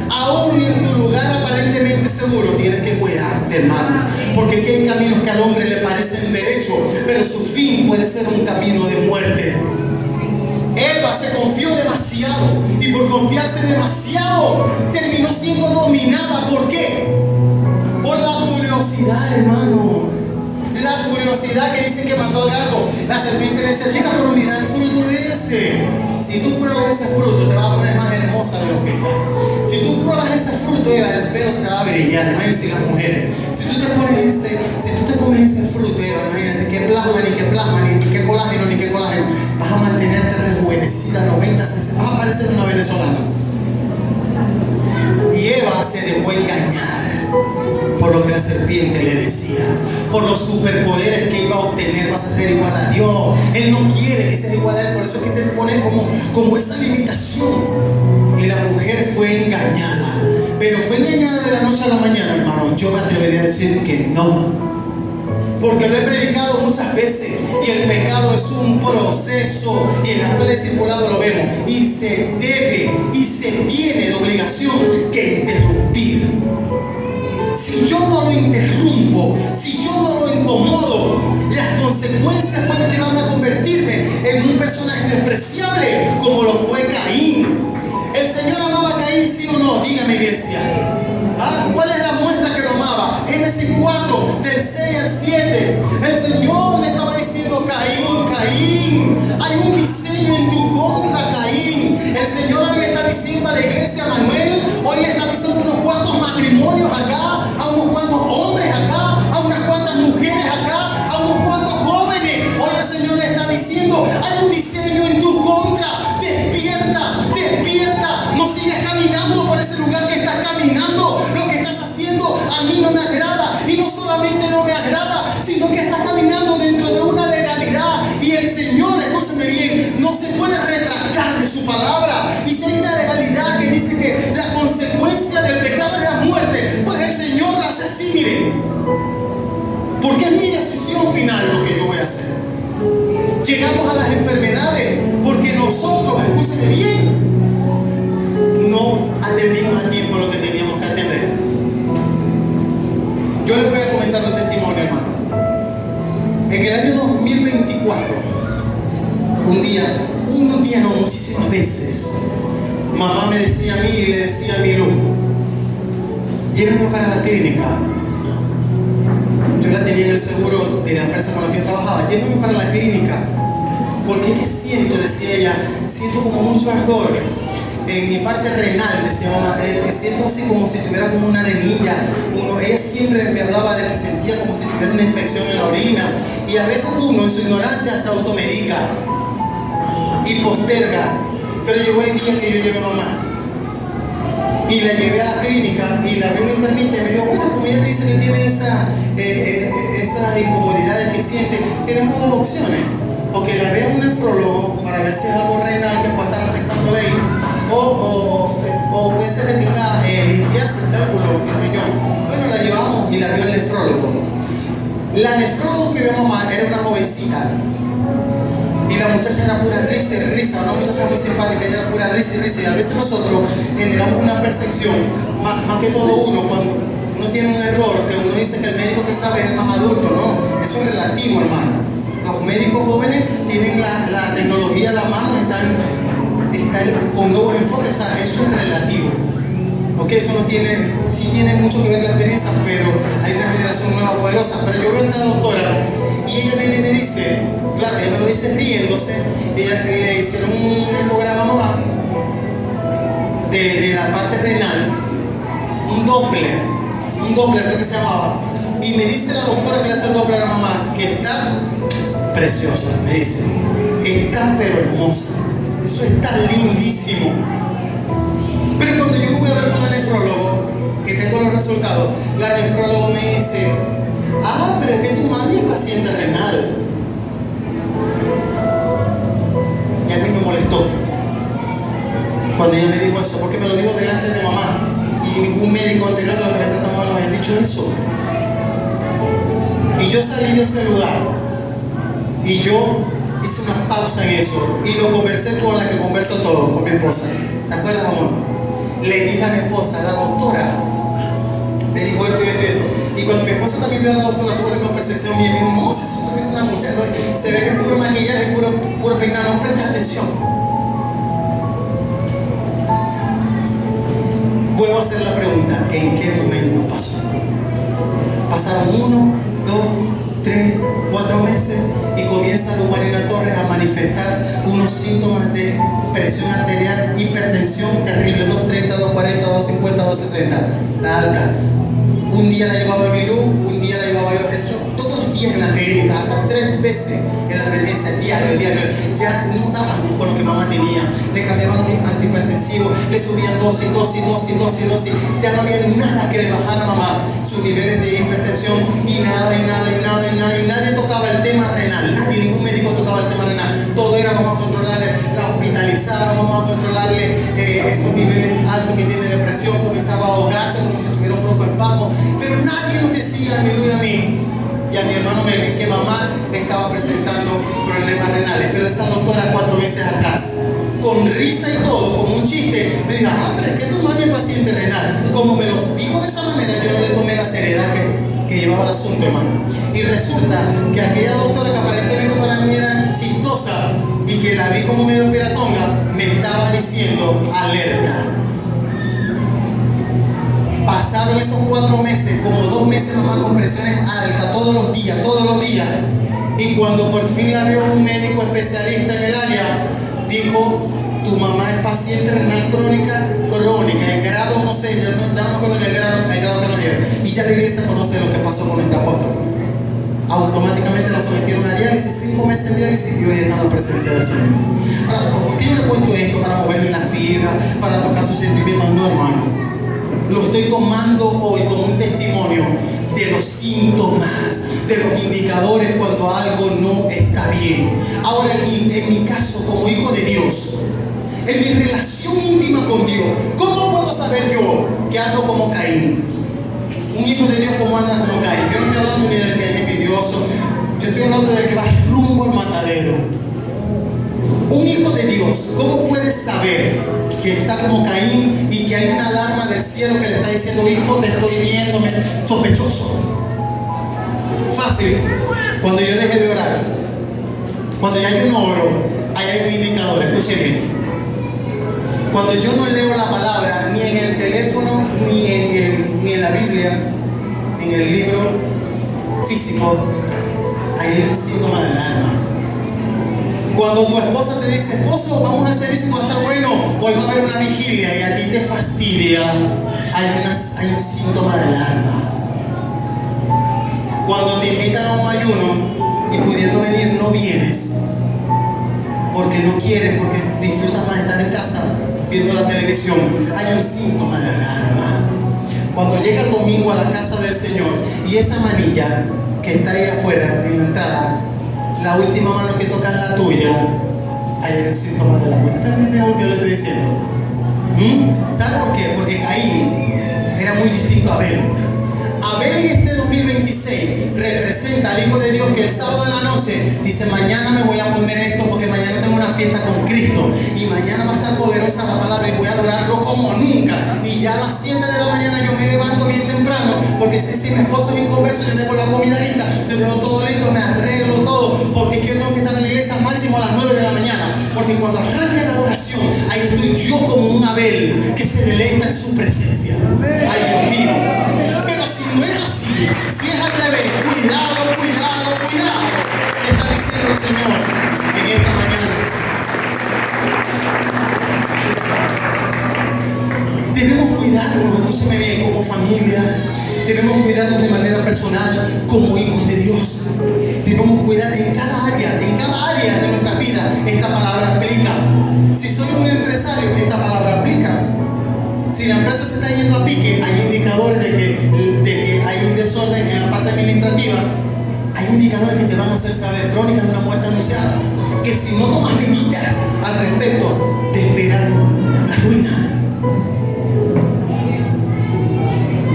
S1: Aún en tu lugar aparentemente seguro tienes que cuidarte, hermano, porque aquí hay caminos que al hombre le parecen derechos, pero su fin puede ser un camino de muerte. Eva se confió demasiado y por confiarse demasiado terminó siendo dominada. ¿Por qué? Por la curiosidad, hermano. La curiosidad que dice que mató al gato. La serpiente le decía, chica, pero mira el fruto ese. Si tú pruebas ese fruto, te va a poner más hermosa de lo que está. Si tú pruebas ese fruto, el pelo se te va a brillar. Imagínense las mujeres. Si tú te comes ese fruto, imagínate qué plasma, ni qué colágeno. Vas a mantenerte rejuvenecida 90, 60. Vas a parecer una venezolana. Y Eva se dejó engañar por lo que la serpiente le decía, por los superpoderes que iba a obtener. Vas a ser igual a Dios. Él no quiere que seas igual a Él, por eso es que te pone como esa limitación. Y la mujer fue engañada, pero fue engañada de la noche a la mañana, hermano. Yo me atrevería a decir que no, porque lo he predicado muchas veces y el pecado es un proceso y en la escuela de discipulado lo vemos y se debe y se tiene de obligación que interrumpir. Si yo no lo interrumpo, si yo no lo incomodo, las consecuencias pueden llevarme a convertirme en un personaje despreciable como lo fue Caín. ¿El Señor amaba a Caín, sí o no? Dígame, iglesia. ¿Cuál es la muestra que lo amaba? Génesis 4, del 6 al 7. El Señor le estaba diciendo, Caín, hay un diseño en tu contra, Caín. El Señor hoy le está diciendo a la iglesia, Manuel, hoy le está diciendo a unos cuantos matrimonios acá, a unos cuantos hombres acá, a unas cuantas mujeres acá, a unos cuantos jóvenes. Hoy el Señor le está diciendo, hay un diseño en tu contra. Despierta, no sigas caminando por ese lugar que estás caminando. Lo que estás haciendo a mí no me agrada, y no solamente no me agrada, sino que estás caminando dentro de una legalidad, y el Señor, escúchame bien, no se puede retractar de su palabra. Y si hay una legalidad que dice que la consecuencia del pecado es la muerte, pues el Señor hace así, miren, porque es mi decisión final lo que yo voy a hacer. Llegamos a las enfermedades porque nosotros, escúchame bien, no atendimos a tiempo lo que teníamos que atender. Yo les voy a comentar un testimonio, hermano. En el año 2024, unos días, no, muchísimas veces, mamá me decía a mí y le decía a mi Lu, llévenme para la clínica. Yo la tenía en el seguro de la empresa con la que yo trabajaba. Llévenme para la clínica. Porque es que siento, decía ella, siento como mucho ardor en mi parte renal, decía mamá, siento así como si tuviera como una arenilla. Ella siempre me hablaba de que sentía como si tuviera una infección en la orina. Y a veces uno en su ignorancia se automedica y posterga. Pero llegó el día que yo llevé a mamá y la llevé a la clínica y la vi un internista y me dijo, bueno, como ella dice que tiene esa incomodidad que siente, tenemos dos opciones: o que la vea un nefrólogo para ver si es algo renal que puede estar afectándole ahí, o puede ser que tenga limpiarse el cálculo del riñón. Bueno, la llevamos y la vio el nefrólogo. La nefrólogo que vio a mamá era una jovencita y la muchacha era pura risa y risa, una muchacha muy simpática, ella era pura risa y risa. Y a veces nosotros generamos una percepción, más que todo uno, cuando uno tiene un error, que uno dice que el médico que sabe es el más adulto. No, eso es relativo, hermano. Los médicos jóvenes tienen la tecnología a la mano, están con nuevos enfoques, o sea, eso es relativo. Ok, eso no tiene, sí tiene mucho que ver la experiencia, pero hay una generación nueva poderosa. Pero yo veo a esta doctora y ella viene y me dice, claro, ella me lo dice riéndose, ella le hicieron un ecograma a mamá de la parte renal, un Doppler creo que se llamaba, y me dice la doctora que le hace el Doppler a la mamá que está preciosa, me dice, está pero hermosa, eso está lindísimo. Pero cuando yo me voy a ver con la nefrólogo, que tengo los resultados, la nefrólogo me dice, pero es que tu mami es paciente renal. Y a mí me molestó cuando ella me dijo eso, porque me lo dijo delante de mamá y ningún médico anterior de los que me tratamos me había dicho eso. Y yo salí de ese lugar y yo hice una pausa en eso y lo conversé con la que converso todo, con mi esposa. ¿Te acuerdas, amor? Le dije a mi esposa, la doctora le dijo esto y esto y esto. Y cuando mi esposa también vio a la doctora, tuvo la misma percepción y me dijo, no, si eso se ve una muchacha, se ve que es puro maquillaje, puro peinado, no prestes atención. Vuelvo a hacer la pregunta, ¿en qué momento pasó? Pasaron 1, 2, 3, 4 meses y comienza Luz Marina Torres a manifestar unos síntomas de presión arterial, hipertensión terrible, 230, 240, 250, 260, la alta. Un día la llevaba a mi Luz, un día la llevaba yo, eso todos los días en la clínica, hasta 3 veces en la emergencia, diario. Ya no dábamos con lo que mamá tenía, le cambiaban los antihipertensivos, le subían dosis, ya no había nada que le bajara a mamá sus niveles de hipertensión y nadie tocaba el tema renal, ningún médico tocaba el tema renal, todo era vamos a controlarle la hospitalizada, vamos a controlarle esos niveles altos que tiene de presión, comenzaba a ahogarse como si tuviera un broncoespasmo, pero nadie nos decía a mi Luis y a mí y a mi hermano Melvin que mamá estaba presentando problemas renales. Pero esa doctora 4 meses atrás, con risa y todo, como un chiste, me dijo, pero es que tu mami es paciente renal. Como me los dijo de esa manera, yo no le tomé la seriedad que llevaba el asunto, hermano. Y resulta que aquella doctora que aparentemente para mí era chistosa y que la vi como medio piratonga, me estaba diciendo alerta. Pasaron esos 4 meses, como 2 meses mamá con presiones altas, todos los días. Y cuando por fin la vio un médico especialista en el área, dijo, tu mamá es paciente renal crónica, en grado, no sé, ya no me acuerdo el grado que nos dieron. Y ya la iglesia conoce lo que pasó con nuestro apóstol. Automáticamente la sometieron a diálisis, 5 meses en diálisis y hoy está en la presencia del Señor. Ahora, ¿por qué yo le cuento esto? Para moverle la fibra, para tocar sus sentimientos. No, hermano. Lo estoy tomando hoy como un testimonio de los síntomas, de los indicadores cuando algo no está bien. Ahora, en mi caso, como hijo de Dios, en mi relación íntima con Dios, ¿cómo puedo saber yo que ando como Caín? Un hijo de Dios, ¿cómo anda como Caín? Yo no estoy hablando ni del que es envidioso, yo estoy hablando del que va rumbo al matadero. ¿Cómo puedes saber que está como Caín y que hay una alarma del cielo que le está diciendo, hijo, te estoy viendo sospechoso? Fácil. Cuando yo deje de orar, cuando ya yo no oro, ahí hay un indicador. Escuche bien. Cuando yo no leo la palabra ni en el teléfono ni en la Biblia, en el libro físico, ahí hay un síntoma de alarma. Cuando tu esposa te dice, esposo, vamos al servicio, va a estar bueno, hoy va a haber una vigilia y a ti te fastidia, hay un síntoma de alarma. Cuando te invitan a un ayuno y pudiendo venir no vienes, porque no quieres, porque disfrutas más estar en casa viendo la televisión, hay un síntoma de alarma. Cuando llega el domingo a la casa del Señor y esa manilla que está ahí afuera en la entrada, la última mano que toca es la tuya, hay el síntoma de alarma. ¿Ustedes entienden lo que le estoy diciendo? ¿Sabe por qué? Porque Caín era muy distinto a Abel. Abel en este 2026 representa al Hijo de Dios que el sábado de la noche dice, mañana me voy a poner esto porque mañana tengo una fiesta con Cristo y mañana va a estar poderosa la palabra y voy a adorarlo como nunca. Y ya a las 7 de la mañana yo me levanto bien temprano porque si mi esposo es inconverso, yo tengo la comida lista, yo tengo todo listo, me arreglo todo porque yo tengo que estar en la iglesia máximo a las 9 de la mañana. Porque cuando arranca la adoración, ahí estoy yo como un Abel que se deleita en su presencia. Ay, Dios mío. Pero si no es así, si es al revés, cuidado, cuidado, cuidado, ¿qué está diciendo el Señor en esta mañana? Debemos cuidarnos, escúcheme bien, como familia, debemos cuidarnos de manera personal, como hijos de Dios. Debemos cuidar en cada área de nuestra vida. Esta palabra aplica. Si soy un empresario, esta palabra aplica. Si la empresa se está yendo a pique, hay indicadores de que hay un desorden en la parte administrativa. Hay indicadores que te van a hacer saber crónicas de una muerte anunciada. Que si no tomas medidas al respecto, te esperan la ruina.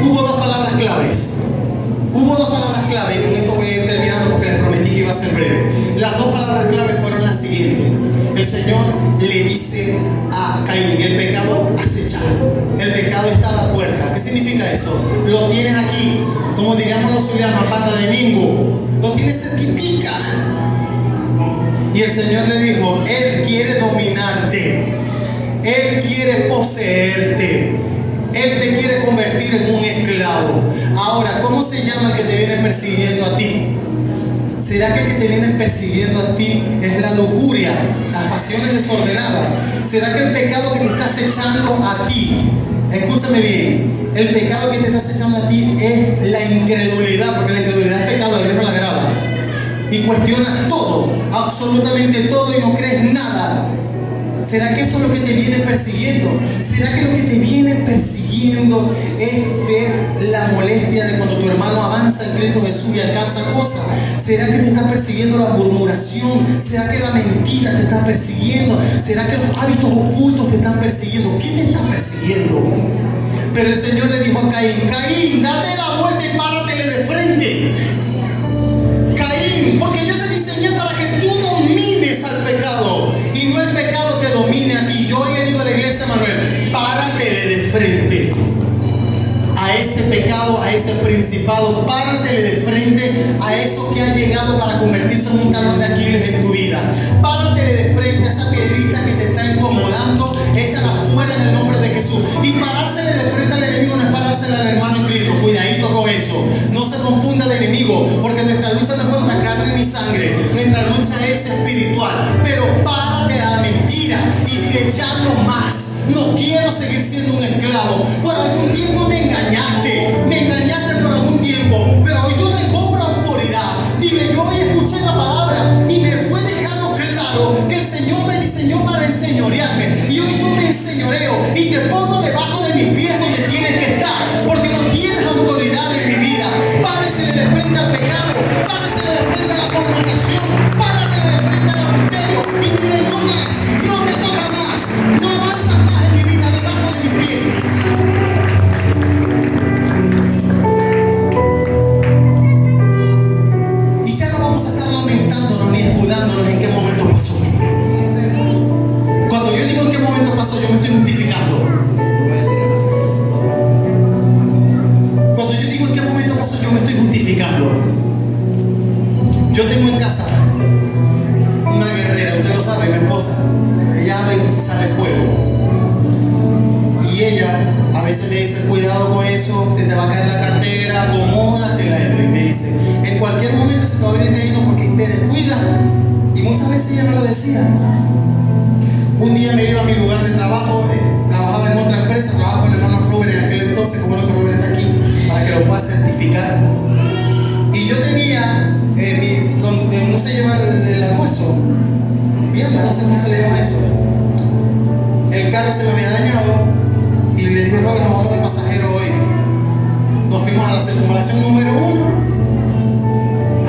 S1: Hubo dos palabras claves. Y con esto voy a ir terminando porque les prometí que iba a ser breve. Las dos palabras claves fueron las siguientes. El Señor le dice a Caín, el pecado acecha. El pecado está a la puerta. ¿Qué significa eso? Lo tienes aquí, como diríamos los zulianos, a pata de mingo. Lo tienes cerquitica. Y el Señor le dijo, Él quiere dominarte. Él quiere poseerte. Él te quiere convertir en un esclavo. Ahora, ¿cómo se llama el que te viene persiguiendo a ti? ¿Será que el que te viene persiguiendo a ti es la lujuria, las pasiones desordenadas? ¿Será que el pecado que te está acechando a ti, escúchame bien, el pecado que te está acechando a ti es la incredulidad? Porque la incredulidad es pecado, a Dios no le agrada. Y cuestionas todo, absolutamente todo, y no crees nada. ¿Será que eso es lo que te viene persiguiendo? ¿Será que lo que te viene persiguiendo es ver la molestia de cuando tu hermano avanza en Cristo Jesús y alcanza cosas? ¿Será que te está persiguiendo la murmuración? ¿Será que la mentira te está persiguiendo? ¿Será que los hábitos ocultos te están persiguiendo? ¿Qué te está persiguiendo? Pero el Señor le dijo a Caín, Caín, date la vuelta y páratele de frente. Caín, porque yo te diseñé para que tú domines al pecado y no el pecado te domine a ti. Yo hoy le digo a la iglesia, Manuel, páratele de frente a ese pecado, a ese principado. Páratele de frente a eso que ha llegado para convertirse en un talón de Aquiles en tu vida. Páratele de frente a esa piedrita que te está incomodando, échala fuera en el nombre de Jesús. Y parársele de frente al enemigo no es parársele al hermano en Cristo. Cuidadito con eso. No se confunda el enemigo, porque nuestra lucha no es contra carne ni sangre. Nuestra lucha es espiritual. Pero párate a la mentira y dile, ya no más. No quiero seguir siendo un esclavo. Por algún tiempo me engañaste por algún tiempo, pero hoy yo recobro autoridad. Dile, yo hoy escuché la palabra y me fue dejado claro que el Señor me diseñó para enseñorearme. Y hoy yo me enseñoreo y te pongo debajo de mis pies donde tienes que estar, porque no tienes autoridad en mi vida. Páresele de frente al pecado, páresele de frente a la fornicación, páratele de frente al adulterio y dile, no más, no me toca más, no avanzas más en mi vida debajo de mis pies. edificando. Yo tengo en casa una guerrera, usted lo sabe, mi esposa. Ella habla y sale fuego. Y ella a veces me dice, cuidado con eso, te va a caer la cartera, acomódatela. Y me dice, en cualquier momento se te va a venir cayendo porque te descuida. Y muchas veces ella me lo decía. Un día me iba a mi lugar de trabajo, trabajaba en otra empresa, trabajaba con el hermano Robert en aquel entonces, como el otro Robert está aquí, para que lo pueda certificar. Y yo tenía donde uno se lleva el almuerzo, vianda, no sé cómo se le llama eso. El carro se me había dañado y le dije, Robert, nos vamos de pasajero hoy. Nos fuimos a la circunvalación número 1,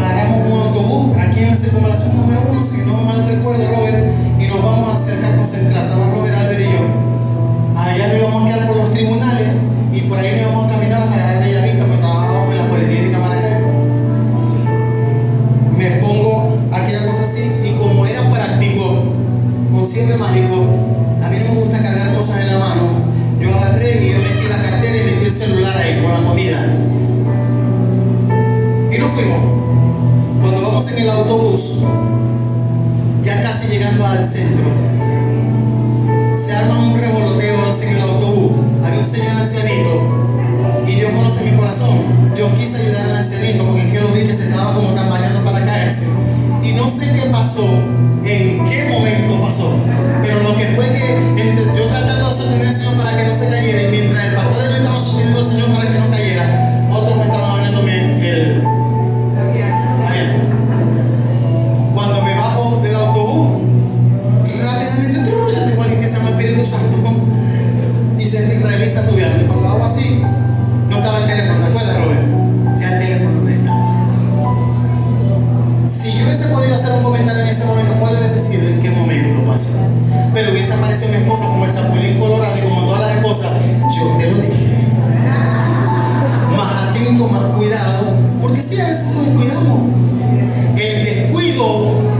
S1: agarramos un autobús aquí en la circunvalación número 1, si no mal recuerdo, Robert, y nos vamos a acercar a concentrar. Estaba Robert, Albert y yo. Allá nos íbamos a quedar por los tribunales y por ahí nos íbamos a caminar hasta la Bella Vista, porque trabajábamos en la Policlínica Maracay. Me pongo aquella cosa así y como era práctico, con cierre mágico, a mí no me gusta cargar cosas en la mano. Yo agarré y yo metí la cartera y metí el celular ahí con la comida. Y nos fuimos. Cuando vamos en el autobús, ya casi llegando al centro, se arma un revoloteo, no sé, en el autobús. Había un señor ancianito y Dios conoce mi corazón. Yo quise ayudar al ancianito porque es que lo vi que se estaba como tambaleando para caerse. Y no sé qué pasó, en qué momento pasó, pero lo que fue que yo tratando de sostener al Señor para que no se cayera, y mientras el pastor y yo estaba sosteniendo al Señor para que no cayera, otros me estaban hablándome el aliento. Cuando me bajo del autobús, rápidamente ya tengo a alguien que se llama Espíritu Santo y sentí revisa tu viaje. Cuando hago así, no estaba el teléfono, ¿te acuerdas, Robert? Ya el teléfono no estaba. Si yo hubiese podido hacer un comentario en ese momento, ¿cuál hubiese sido? ¿En qué momento pasó? Pero hubiese aparecido mi esposa como el chapulín colorado y como todas las esposas, yo te lo dije. Más atento, más cuidado, porque sí, a veces nos descuidamos. El descuido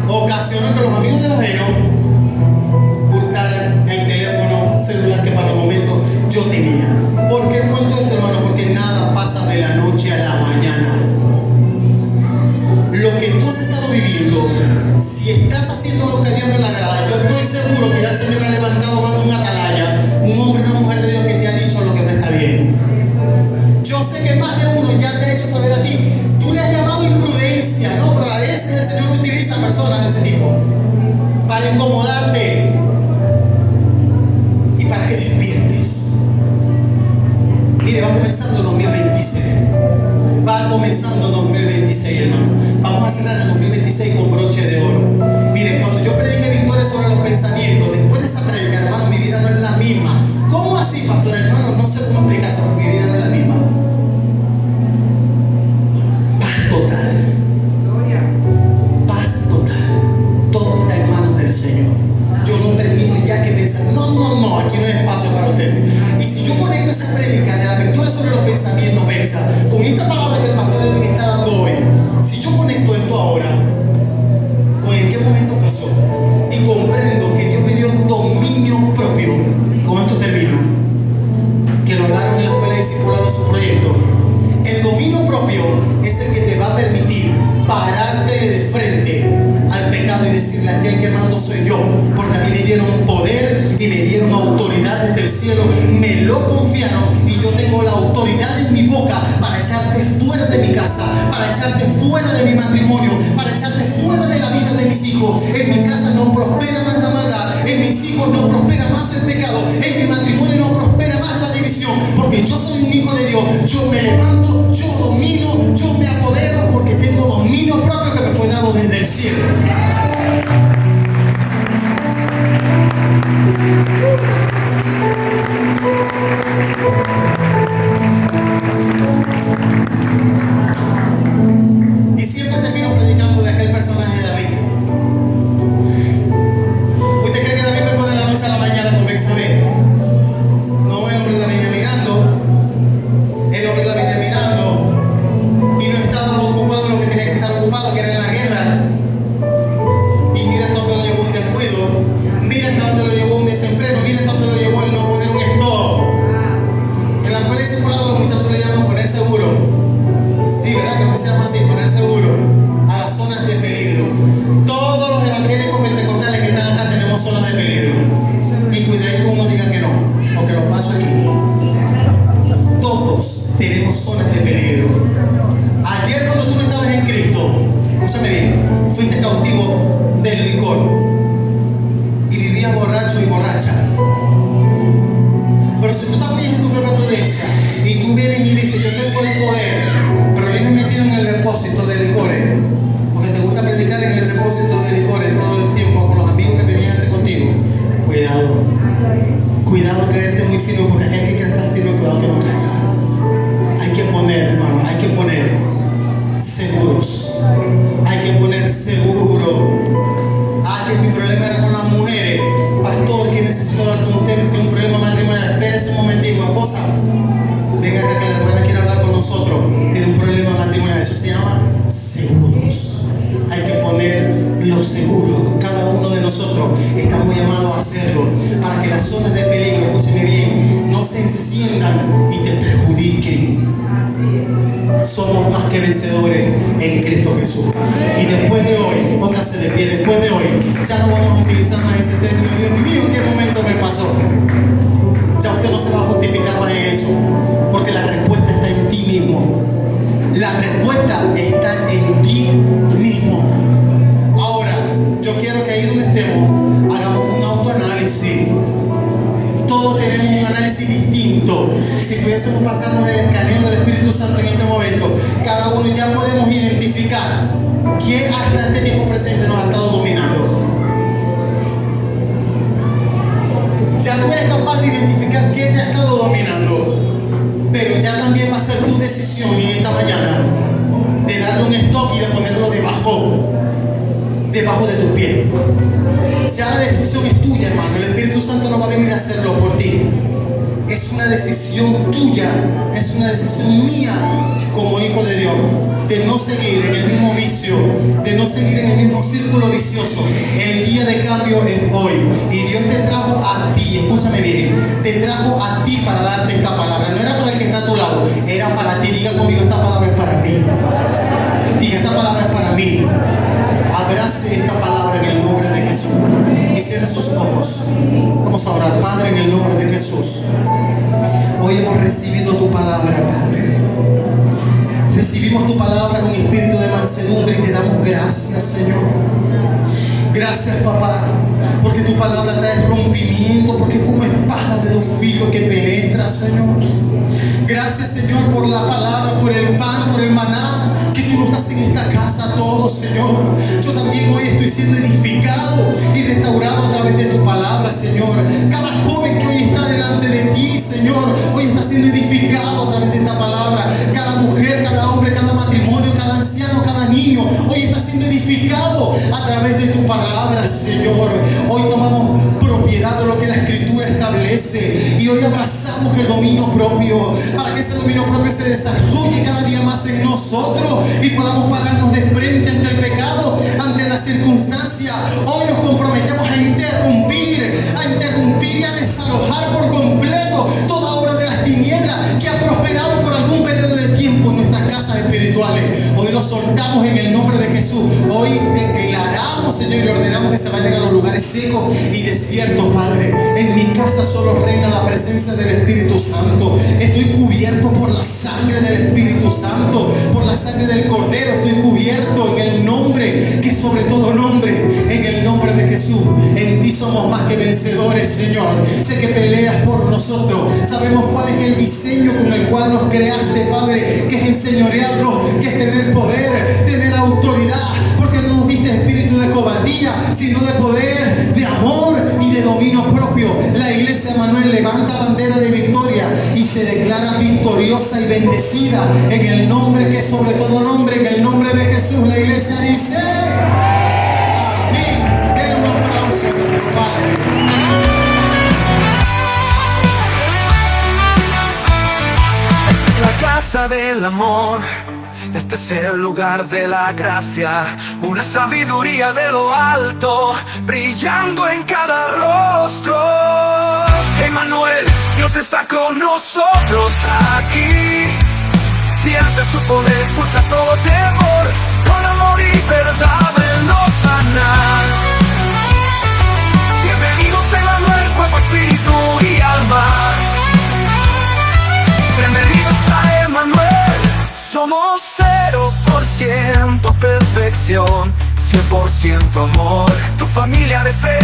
S1: ocasionó que los amigos de los ajenos hurtaran el teléfono celular que para el momento yo tenía. ¿Por qué cuento esto, hermano? Porque nada pasa de la noche a la mañana. Lo que tú has estado viviendo, si estás haciendo lo que Dios no le agrada, yo estoy seguro que ya el Señor ha levantado más de una atalaya, un hombre y una mujer de Dios que te ha dicho lo que no está bien. Yo sé que más de uno ya te ha hecho saber a ti, tú le has llamado imprudencia, ¿no? Pero a veces el Señor utiliza personas de ese tipo para incomodarte y para que despiertes. Mire, va comenzando 2026. Va comenzando 2026, hermano. Vamos a cerrar el 2026 con broche de oro. Mire, cuando yo prediqué victoria sobre los pensamientos, después de esa predica, hermano, mi vida no es la misma. ¿Cómo así, pastor? Hermano, no sé cómo explicar eso, porque mi vida no es la misma. Paz total. Paz total. Todo está en manos del Señor. Yo no permito ya que piensen, no, aquí no hay espacio para ustedes. Y si yo conecto esa prédica de la victoria sobre los pensamientos, venza, con esta palabra que el pastor me está dando hoy, si yo conecto esto ahora, ¿con en qué momento pasó? Y comprendo que Dios me dio dominio propio. Con esto termino. Que lo hablaron en la escuela de discipulado en su proyecto. El dominio propio es el que te va a permitir parártele de frente al pecado y decirle a aquel que mando soy yo, porque a mí me dieron poder y me dieron autoridad desde el cielo, me lo confiaron y yo tengo la autoridad en mi boca para echarte fuera de mi casa, para echarte fuera de mi matrimonio, para echarte fuera de la vida de mis hijos. En mi casa no prospera más la maldad, en mis hijos no prospera más el pecado, en mi matrimonio no prospera más la división, porque yo soy un hijo de Dios. Yo me levanto, yo domino, yo me apodero, porque tengo dominio propio que me fue dado desde el cielo. Y siempre termino predicando de aquel personaje de David. ¿Usted cree que David pecó de la noche a la mañana con Betsabé? No, el hombre la venía mirando. El hombre la venía mirando y no estaba ocupado en lo que tenía que estar ocupado, que era en la guerra. que se llama así, poner seguro a las zonas de peligro. Todos los evangélicos pentecostales que están acá tenemos zonas de peligro. Y cuidado que uno diga que no, o que lo paso aquí. Todos tenemos zonas de peligro. Ayer cuando tú no estabas en Cristo, escúchame bien, fuiste cautivo del licor y vivías borracho y borracha. Pero si tú estás bien en tu propia prudencia y tú vienes y dices, yo tengo el poder, pero vienes metido en el depósito de licores, porque te gusta predicar en el depósito de licores todo el tiempo con los amigos que venían antes contigo, cuidado. Cuidado creerte muy firme, porque hay gente que quiere estar firme, cuidado que no caiga. Hay que poner, hermano, hay que poner seguros. Hay que poner seguro. Ah, que mi problema era con las mujeres. Pastor, que necesito hablar con usted, tengo un problema matrimonial. Espérese un momentico, esposa. Venga acá que la hermana quiere hablar con nosotros. Tiene un problema matrimonial. Eso se llama seguros. Hay que poner los seguros. Cada uno de nosotros estamos llamados a hacerlo para que las zonas de peligro, escúcheme bien, no se enciendan y te perjudiquen. Somos más que vencedores en Cristo Jesús. Y después de hoy, póngase de pie, después de hoy, ya no vamos a utilizar más ese término. Dios mío, ¿en qué momento me pasó? Ya usted no se va a justificar más en eso, porque la respuesta está en ti mismo. La respuesta está en ti mismo. Ahora, yo quiero que ahí donde estemos, hagamos un autoanálisis. Todos tenemos un análisis distinto. Si pudiésemos pasarnos el escaneo del Espíritu Santo en este momento, cada uno ya podemos identificar qué hasta este tiempo presente nos ha estado dominando. Ya tú eres capaz de identificar qué te ha estado dominando, pero ya también va a ser tu decisión en esta mañana de darle un stop y de ponerlo debajo de tus pies. Ya la decisión es tuya, hermano. El Espíritu Santo no va a venir a hacerlo por ti. Es una decisión tuya, es una decisión mía como hijo de Dios, de no seguir en el mismo vicio, de no seguir en el mismo círculo vicioso. El día de cambio es hoy y Dios te trajo a ti, escúchame bien, te trajo a ti para darte esta palabra. No era para el que está a tu lado, era para ti. Diga conmigo, esta palabra es para mí. Diga, esta palabra es para mí. Abrace esta palabra en el nombre de Jesús y cierre sus ojos. Vamos a orar. Padre, en el nombre de Jesús, hoy hemos recibido tu palabra, Padre. Recibimos tu palabra con espíritu de mansedumbre y te damos gracias, Señor. Gracias, papá, porque tu palabra trae rompimiento, porque es como espada de dos filos que penetra, Señor. Gracias, Señor, por la palabra, por el pan, por el maná que tú nos das en esta casa a todos, Señor. Yo también hoy estoy siendo edificado y restaurado a través de tu palabra, Señor. Cada joven que hoy está delante de ti, Señor, hoy está siendo edificado a través de esta palabra. Cada mujer, cada hombre, cada matrimonio, cada anciano, cada niño, hoy está siendo edificado a través de tu palabra, Señor. Hoy tomamos propiedad de lo que la Escritura establece y hoy abrazamos el dominio propio, para que ese dominio propio se desarrolle cada día más en nosotros y podamos pararnos de frente ante el pecado, ante la circunstancia. Hoy nos comprometemos a interrumpir y a desalojar por completo toda obra de las tinieblas que ha prosperado por algún periodo de tiempo en nuestras casas espirituales. Hoy lo soltamos en el nombre de Jesús. Hoy declaramos, Señor, y ordenamos que se vayan a los lugares secos y desiertos, Padre. En mi casa solo reina la presencia del Espíritu Santo. Estoy cubierto por la sangre del Espíritu Santo, por la sangre del Cordero. Estoy cubierto en el nombre que sobre todo nombre, en el nombre de Jesús. En ti somos más que vencedores, Señor. Sé que peleas por nosotros. Sabemos cuál es el diseño con el cual nos creaste, Padre, que es enseñorearnos, que es tener poder, tener autoridad, porque no nos diste espíritu de cobardía, sino de poder, de amor y de dominio propio. La iglesia Manuel levanta bandera de victoria y se declara victoriosa y bendecida en el nombre que es sobre todo nombre, en el nombre de Jesús. La iglesia dice amén. Den un aplauso, Padre.
S3: Esta es la casa del amor. Este es el lugar de la gracia, una sabiduría de lo alto, brillando en cada rostro. Emmanuel, Dios está con nosotros aquí. siente su poder, expulsa todo temor, con amor y verdad Él nos sana. Bienvenidos Emmanuel, cuerpo, espíritu y alma. Bienvenidos a Emmanuel. Somos 0% perfección, 100% amor. Tu familia de fe